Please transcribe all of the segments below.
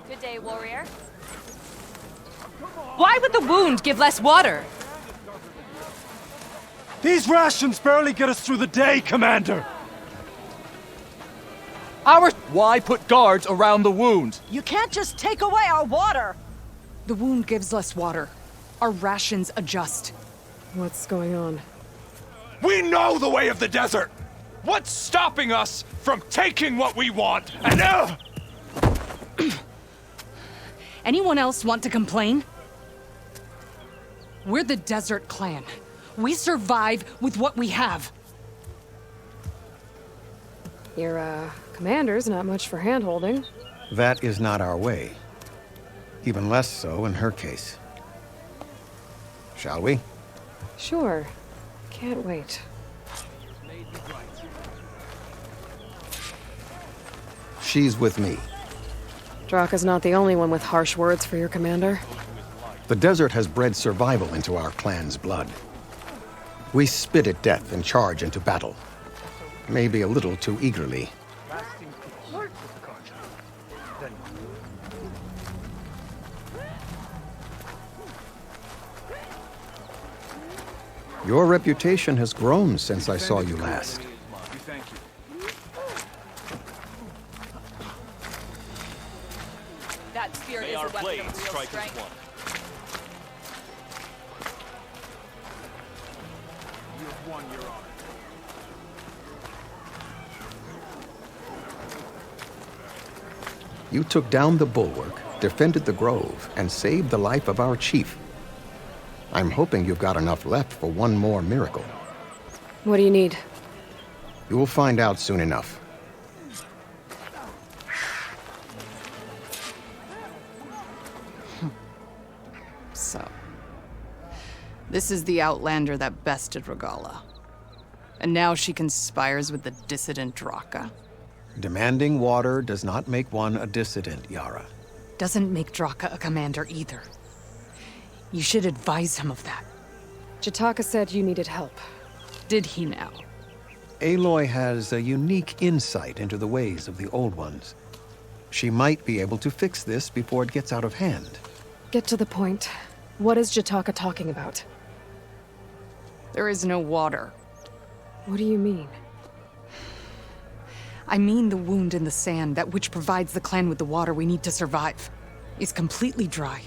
Good day, warrior. Why would the wound give less water? These rations barely get us through the day, Commander! Why put guards around the wound? You can't just take away our water! The wound gives less water. Our rations adjust. What's going on? We know the way of the desert! What's stopping us from taking what we want? And Anyone else want to complain? We're the Desert Clan. We survive with what we have. Your, commander's not much for hand-holding. That is not our way. Even less so in her case. Shall we? Sure. Can't wait. She's with me. Draka's not the only one with harsh words for your commander. The desert has bred survival into our clan's blood. We spit at death and charge into battle. Maybe a little too eagerly. Your reputation has grown since I saw you last. That spear is a weapon of real strength. You took down the bulwark, defended the grove, and saved the life of our chief. I'm hoping you've got enough left for one more miracle. What do you need? You will find out soon enough. So, this is the Outlander that bested Regala. And now she conspires with the dissident Draka. Demanding water does not make one a dissident, Yara. Doesn't make Draka a commander either. You should advise him of that. Jataka said you needed help. Did he now? Aloy has a unique insight into the ways of the Old Ones. She might be able to fix this before it gets out of hand. Get to the point. What is Jataka talking about? There is no water. What do you mean? I mean the wound in the sand, that which provides the clan with the water we need to survive, is completely dry.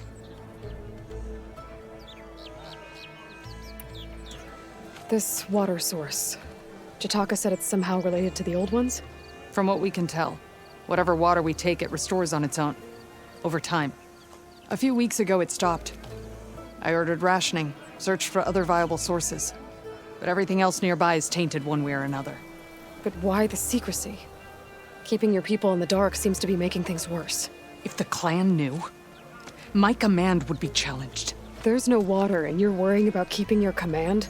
This water source. Jataka said it's somehow related to the Old Ones? From what we can tell, whatever water we take, it restores on its own. Over time. A few weeks ago, it stopped. I ordered rationing, searched for other viable sources. But everything else nearby is tainted one way or another. But why the secrecy? Keeping your people in the dark seems to be making things worse. If the clan knew, my command would be challenged. There's no water and you're worrying about keeping your command?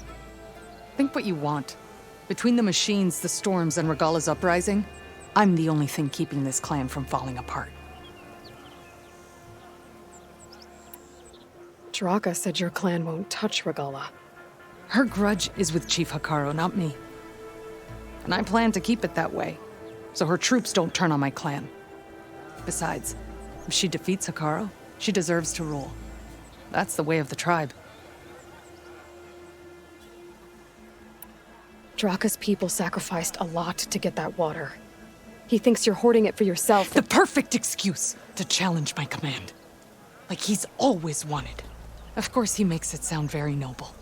Think what you want. Between the machines, the storms, and Regala's uprising, I'm the only thing keeping this clan from falling apart. Draka said your clan won't touch Regala. Her grudge is with Chief Hikaru, not me. And I plan to keep it that way, so her troops don't turn on my clan. Besides, if she defeats Hikaru, she deserves to rule. That's the way of the tribe. Draka's people sacrificed a lot to get that water. He thinks you're hoarding it for yourself. The perfect excuse to challenge my command. Like he's always wanted. Of course he makes it sound very noble.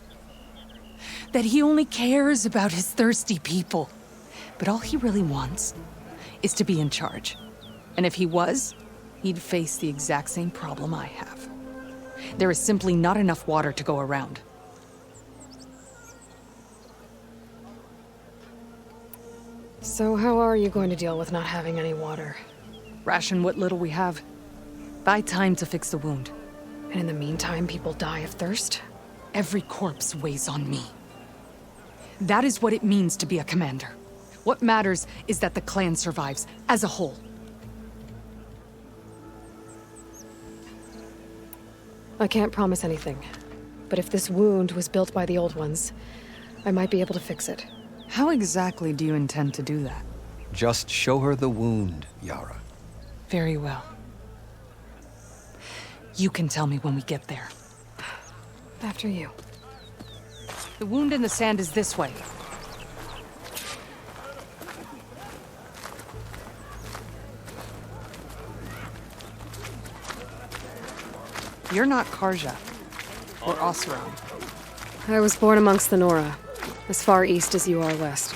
That he only cares about his thirsty people. But all he really wants is to be in charge. And if he was, he'd face the exact same problem I have. There is simply not enough water to go around. So how are you going to deal with not having any water? Ration what little we have. Buy time to fix the wound. And in the meantime, people die of thirst? Every corpse weighs on me. That is what it means to be a commander. What matters is that the clan survives, as a whole. I can't promise anything. But if this wound was built by the Old Ones, I might be able to fix it. How exactly do you intend to do that? Just show her the wound, Yara. Very well. You can tell me when we get there. After you. The wound in the sand is this way. You're not Karja. Or Oseram. I was born amongst the Nora, as far east as you are west.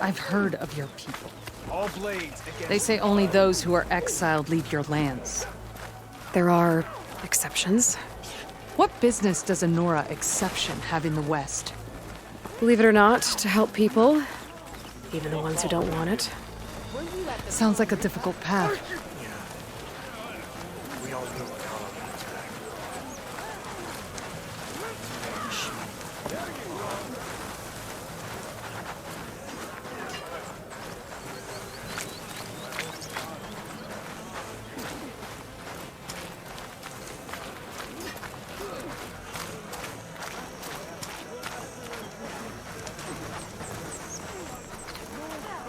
I've heard of your people. All blades against... They say only those who are exiled leave your lands. There are exceptions. What business does a Nora exception have in the West? Believe it or not, to help people, even the ones who don't want it. Sounds like a difficult path.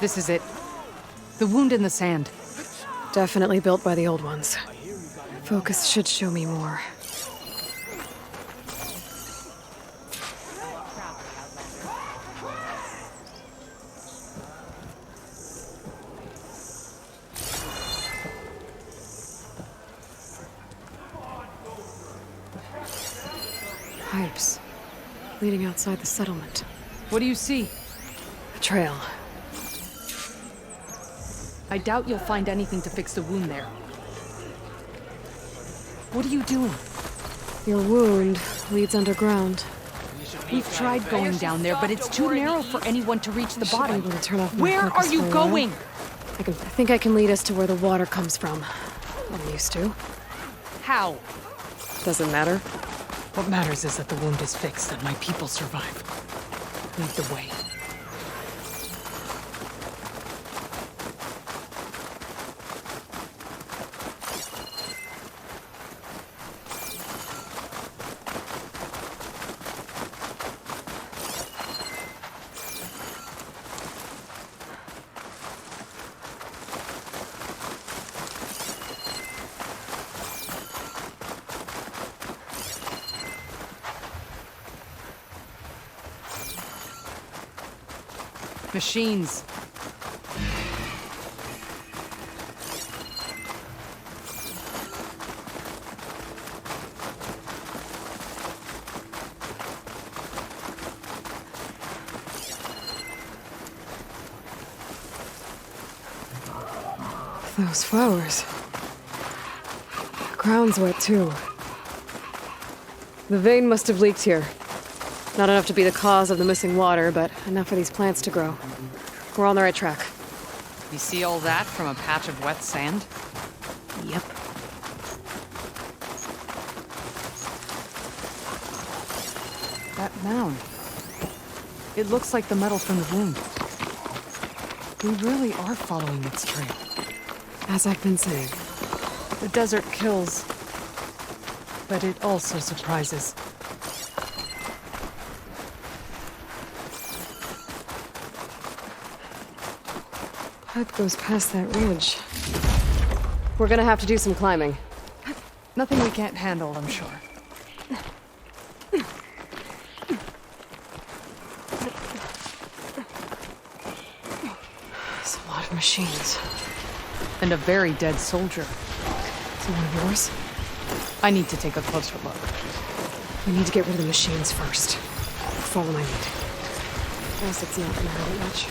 This is it. The wound in the sand. Definitely built by the old ones. Focus should show me more. Pipes leading outside the settlement. What do you see? A trail. I doubt you'll find anything to fix the wound there. What are you doing? Your wound leads underground. We've tried going down there, but it's too narrow for anyone to reach the Should be bottom. able to turn off my Where are purpose you for a while. going? I think I can lead us to where the water comes from. I'm used to. How? Doesn't matter. What matters is that the wound is fixed and my people survive. Lead the way. Machines. Those flowers. The ground's wet too. The vein must have leaked here. Not enough to be the cause of the missing water, but enough for these plants to grow. We're on the right track. You see all that from a patch of wet sand? Yep. That mound. It looks like the metal from the wound. We really are following its trail. As I've been saying. The desert kills, but it also surprises. Pipe goes past that ridge. We're gonna have to do some climbing. Nothing we can't handle, I'm sure. There's a lot of machines. And a very dead soldier. Is it one of yours? I need to take a closer look. We need to get rid of the machines first. Follow my lead. Else it's not gonna hurt much.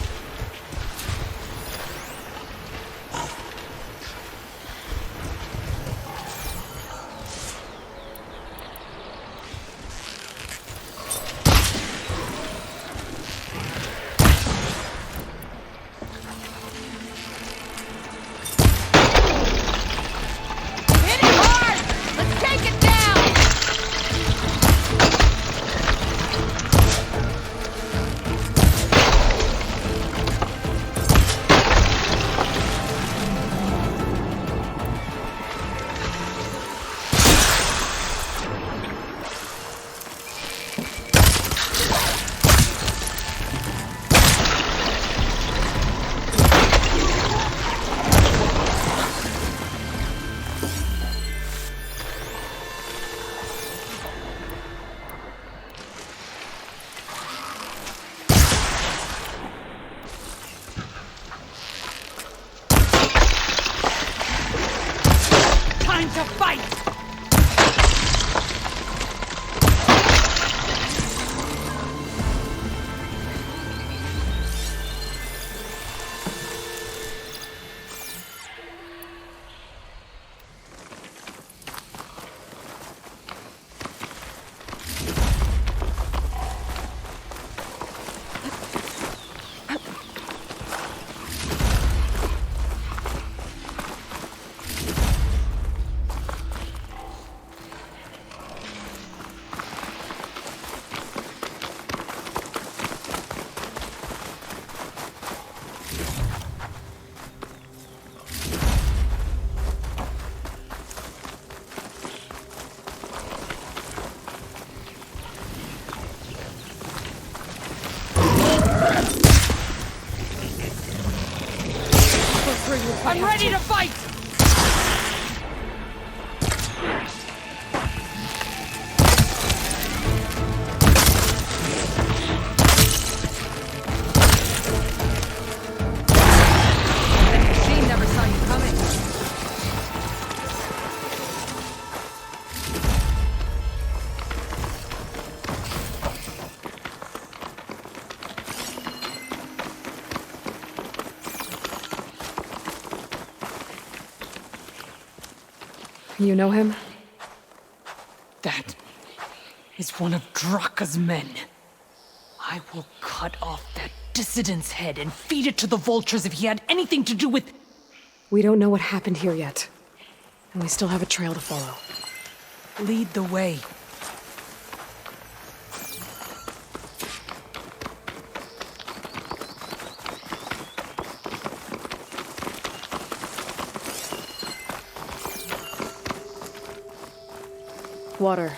Hit it hard! Let's take it down! I'm ready to fight! She never saw you coming. You know him? That is one of Draka's men. I will cut off that dissident's head and feed it to the vultures if he had anything to do with... We don't know what happened here yet. And we still have a trail to follow. Lead the way. Water.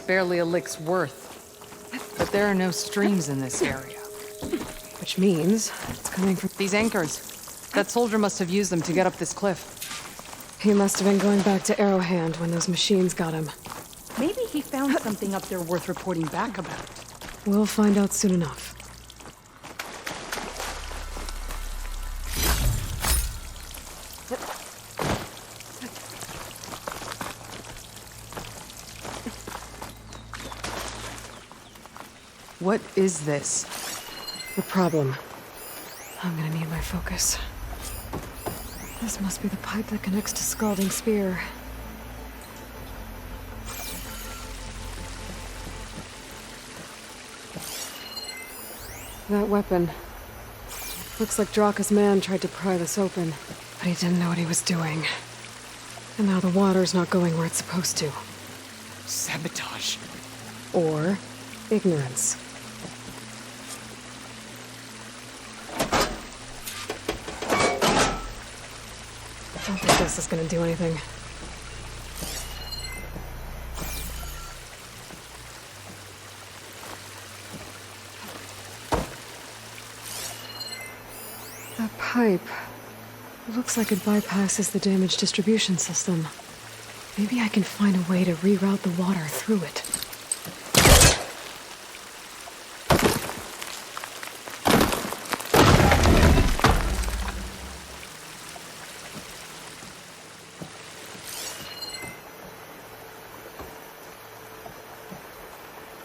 Barely a lick's worth. But there are no streams in this area. Which means it's coming from... These anchors. That soldier must have used them to get up this cliff. He must have been going back to Arrowhand when those machines got him. Maybe he found something up there worth reporting back about. We'll find out soon enough. What is this? The problem. I'm gonna need my focus. This must be the pipe that connects to Scalding Spear. That weapon. Looks like Draka's man tried to pry this open, but he didn't know what he was doing. And now the water's not going where it's supposed to. Sabotage. Or ignorance. I don't think this is gonna do anything. That pipe. It looks like it bypasses the damaged distribution system. Maybe I can find a way to reroute the water through it.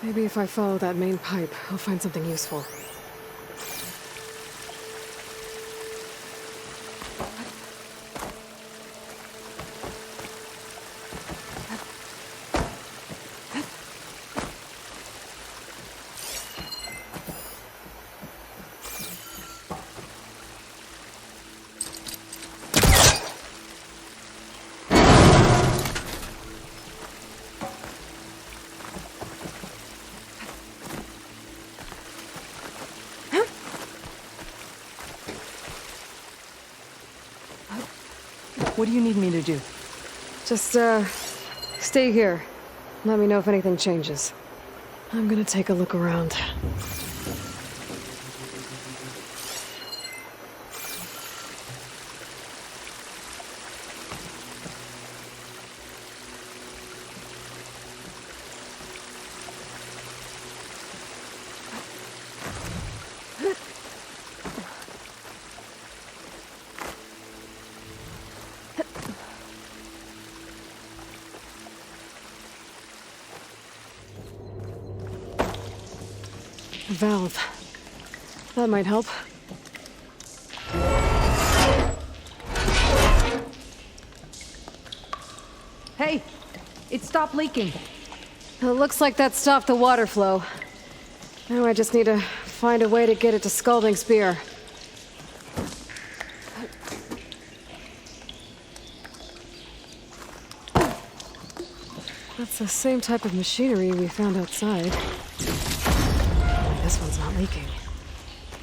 Maybe if I follow that main pipe, I'll find something useful. What do you need me to do? Just, stay here. Let me know if anything changes. I'm gonna take a look around. Valve. That might help. Hey, it stopped leaking. It looks like that stopped the water flow. Now I just need to find a way to get it to Scalding Spear. That's the same type of machinery we found outside. This one's not leaking.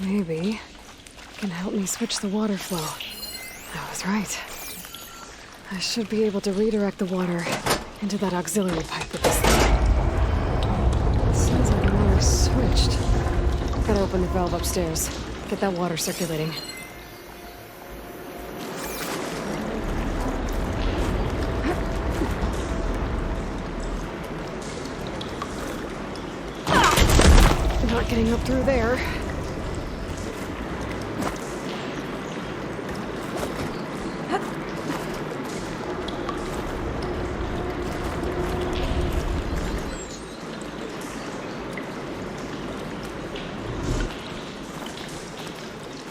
Maybe it can help me switch the water flow. I was right. I should be able to redirect the water into that auxiliary pipe with this thing. Sounds like the water's switched. Gotta open the valve upstairs. Get that water circulating. Not getting up through there.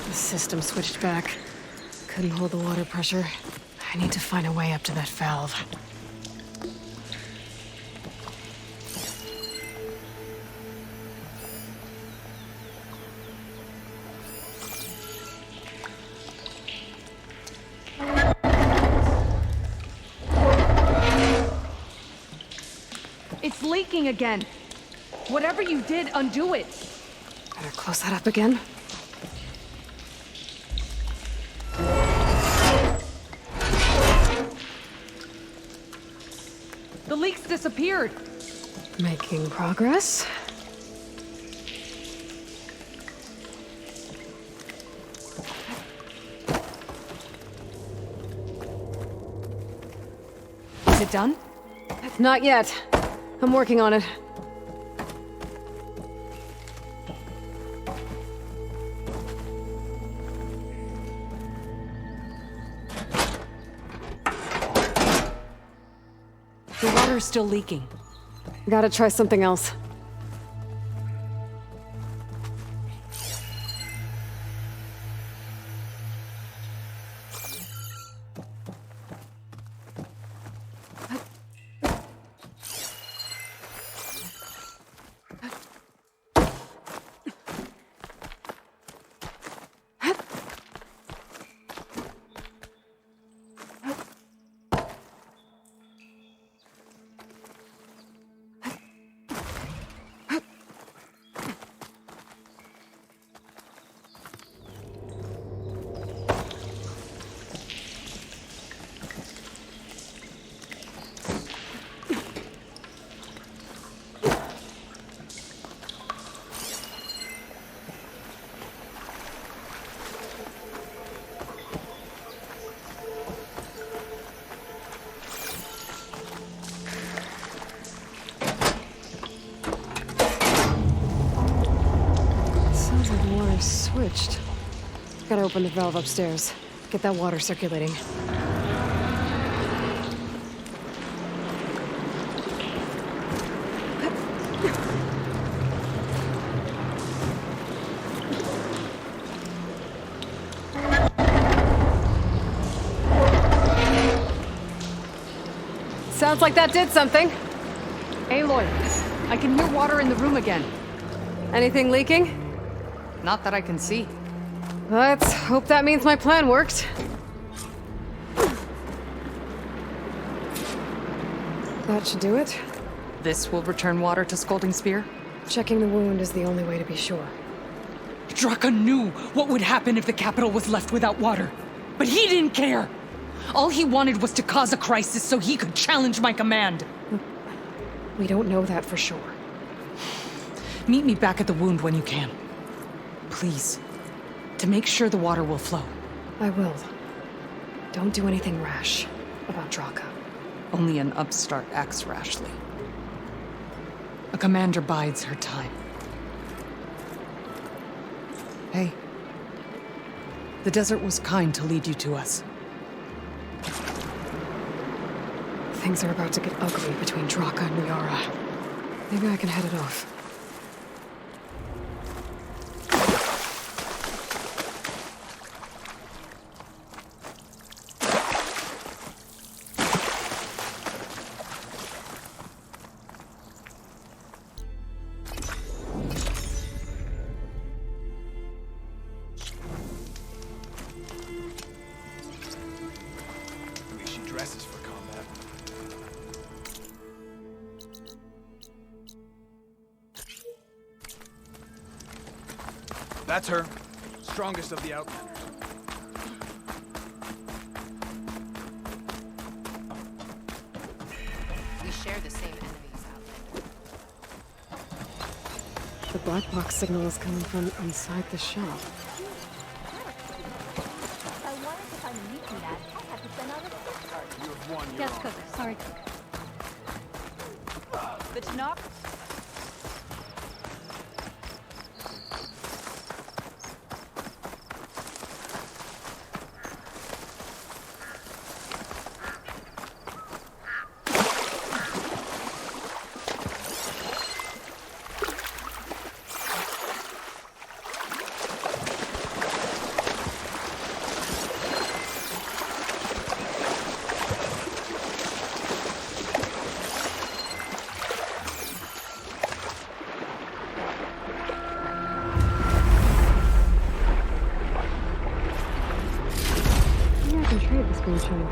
The system switched back. Couldn't hold the water pressure. I need to find a way up to that valve. It's leaking again. Whatever you did, undo it. Better close that up again. The leak's disappeared. Making progress. Is it done? Not yet. I'm working on it. The water's still leaking. Gotta try something else. Switched. Gotta open the valve upstairs. Get that water circulating. Sounds like that did something. Aloy, I can hear water in the room again. Anything leaking? Not that I can see. Let's hope that means my plan worked. That should do it. This will return water to Scolding Spear? Checking the wound is the only way to be sure. Draka knew what would happen if the capital was left without water. But he didn't care! All he wanted was to cause a crisis so he could challenge my command. We don't know that for sure. Meet me back at the wound when you can. Please. To make sure the water will flow. I will. Don't do anything rash about Draka. Only an upstart acts rashly. A commander bides her time. Hey. The desert was kind to lead you to us. Things are about to get ugly between Draka and Liara. Maybe I can head it off. Dresses for combat. That's her. Strongest of the Outlanders. We share the same enemies, Outlander. The black box signal is coming from inside the shop. If I wanted to find a meeting at, I'd have to send out a postcard. Yes, cook. Sorry, cook. The Tanakh? Maybe I can trade this green shell.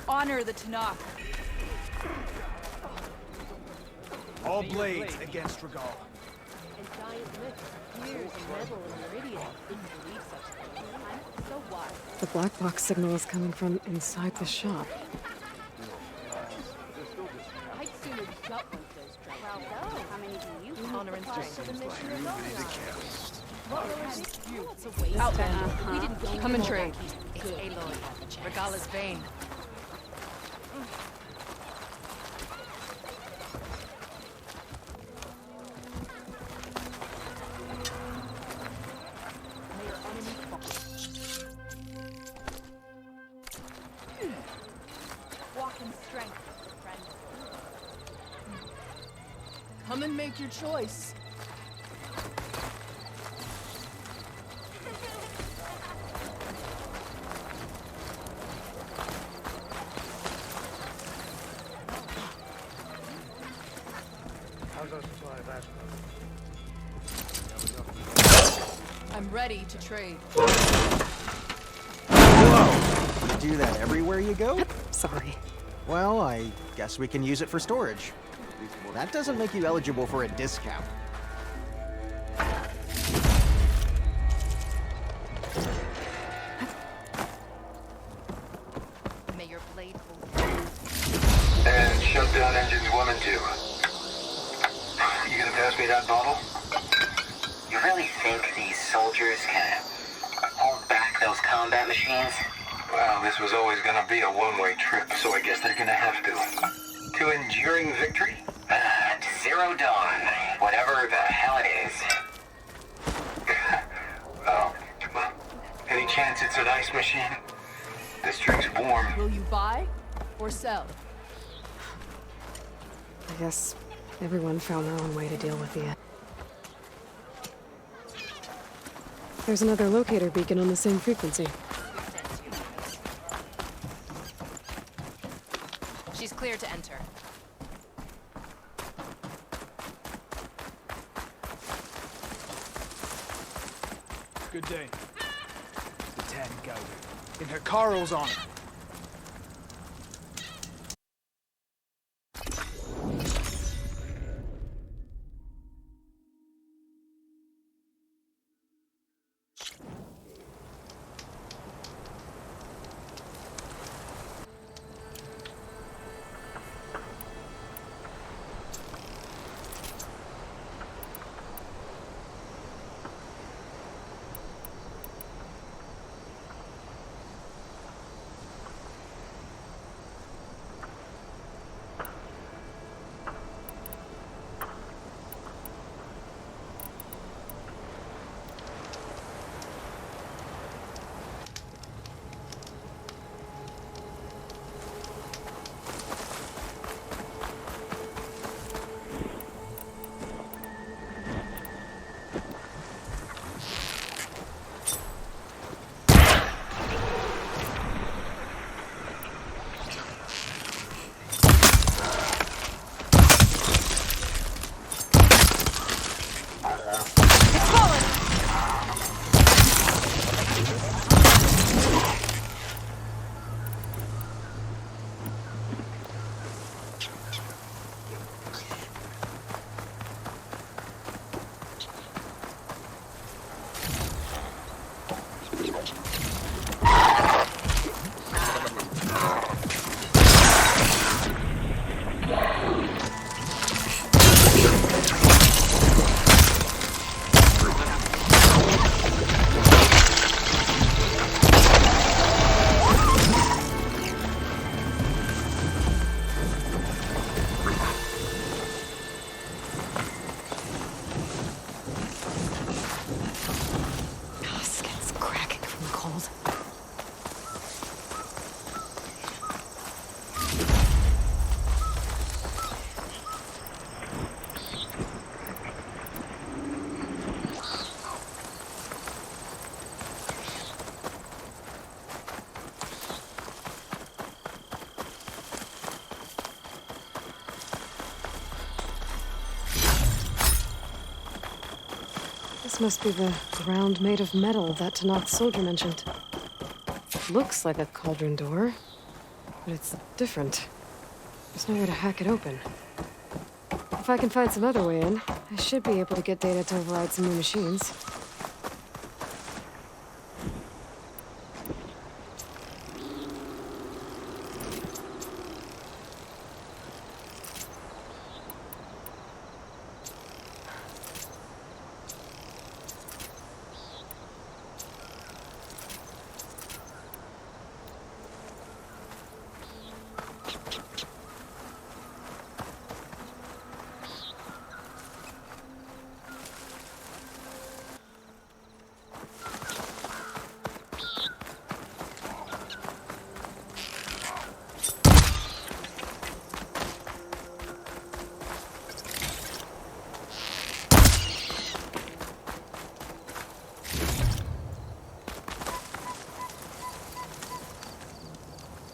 Honor the Tanakh. All blades against Regal. And giant lips, spears, and metal and iridium. Didn't believe such things. I'm so wise. The black box signal is coming from inside the shop. I'd sooner gut one of those drugs. Well, so, how many do you have? Honor and strength for the mission alone. What will it be? It's a waste. Out then. We didn't go Come and trade. It's Aloy. Regala's vain. Walk in strength, friend. Come and make your choice. How's our supply of asphalt? I'm ready to trade. Whoa! You do that everywhere you go? Sorry. Well, I guess we can use it for storage. That doesn't make you eligible for a discount. May your blade hold. And shut down engines 1 and 2. You gonna pass me that bottle? You really think these soldiers can hold back those combat machines? Well, this was always gonna be a one-way trip, so I guess they're gonna have to. To enduring victory? To Zero Dawn, whatever the hell it is. Well, any chance it's an ice machine? This drink's warm. Will you buy or sell? I guess everyone found their own way to deal with the end. There's another locator beacon on the same frequency. She's clear to enter. Good day. The 10 go. In her Carl's honor. This must be the ground made of metal that Tanakh soldier mentioned. Looks like a cauldron door, but it's different. There's no way to hack it open. If I can find some other way in, I should be able to get data to override some new machines.